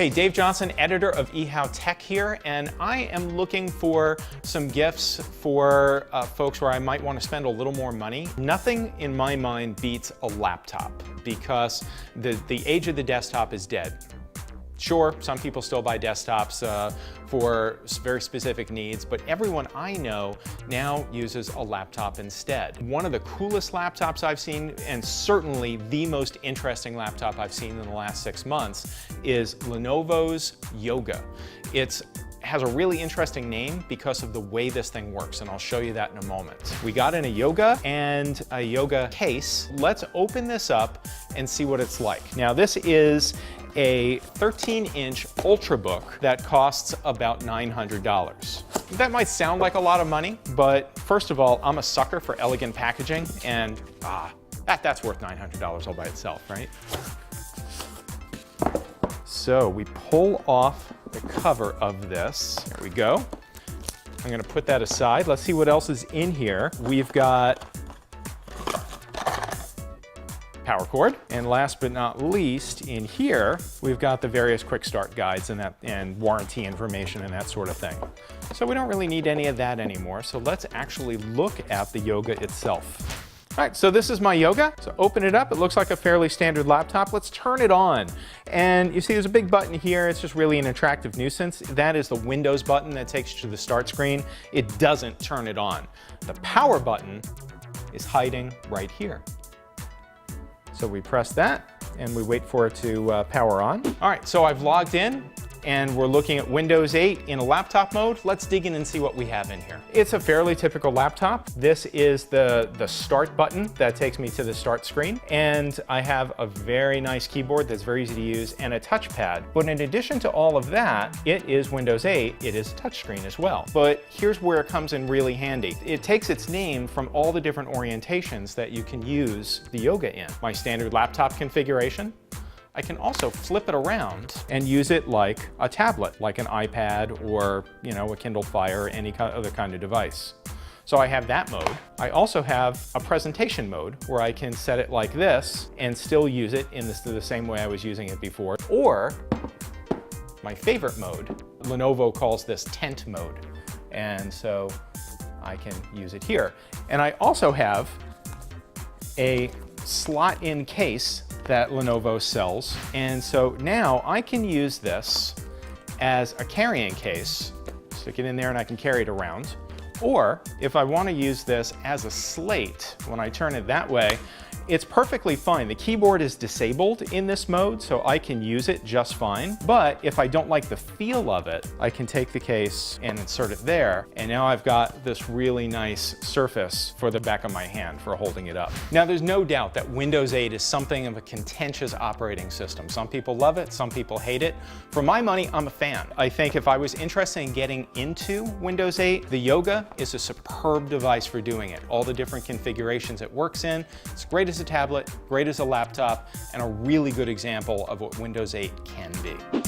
Hey, Dave Johnson, editor of eHow Tech here, and I am looking for some gifts for folks where I might want to spend a little more money. Nothing in my mind beats a laptop because the age of the desktop is dead. Sure, some people still buy desktops for very specific needs, but everyone I know now uses a laptop instead. One of the coolest laptops I've seen, and certainly the most interesting laptop I've seen in the last 6 months, is Lenovo's Yoga. It has a really interesting name because of the way this thing works, and I'll show you that in a moment. We got in a Yoga and a Yoga case. Let's open this up and see what it's like. Now, this is a 13-inch Ultrabook that costs about $900. That might sound like a lot of money, but first of all, I'm a sucker for elegant packaging, and that's worth $900 all by itself, right? So we pull off the cover of this. There we go. I'm gonna put that aside. Let's see what else is in here. We've got power cord, and last but not least, in here we've got the various quick start guides and warranty information and that sort of thing. So we don't really need any of that anymore, so let's actually look at the Yoga itself. All right, so this is my Yoga. So open it up. It looks like a fairly standard laptop. Let's turn it on. And you see there's a big button here. It's just really an attractive nuisance. That is the Windows button that takes you to the start screen. It doesn't turn it on. The power button is hiding right here. So we press that and we wait for it to power on. All right, so I've logged in and we're looking at Windows 8 in a laptop mode. Let's dig in and see what we have in here. It's a fairly typical laptop. This is the start button that takes me to the start screen. And I have a very nice keyboard that's very easy to use and a touchpad. But in addition to all of that, it is Windows 8. It is a touchscreen as well. But here's where it comes in really handy. It takes its name from all the different orientations that you can use the Yoga in. My standard laptop configuration. I can also flip it around and use it like a tablet, like an iPad or, a Kindle Fire or any other kind of device. So I have that mode. I also have a presentation mode where I can set it like this and still use it in the same way I was using it before. Or my favorite mode, Lenovo calls this tent mode. And so I can use it here. And I also have a slot-in case that Lenovo sells. And so now I can use this as a carrying case, stick it in there and I can carry it around. Or if I want to use this as a slate, when I turn it that way, it's perfectly fine. The keyboard is disabled in this mode, so I can use it just fine. But if I don't like the feel of it, I can take the case and insert it there. And now I've got this really nice surface for the back of my hand for holding it up. Now, there's no doubt that Windows 8 is something of a contentious operating system. Some people love it, some people hate it. For my money, I'm a fan. I think if I was interested in getting into Windows 8, the Yoga is a superb device for doing it. All the different configurations it works in. It's great as a tablet, great as a laptop, and a really good example of what Windows 8 can be.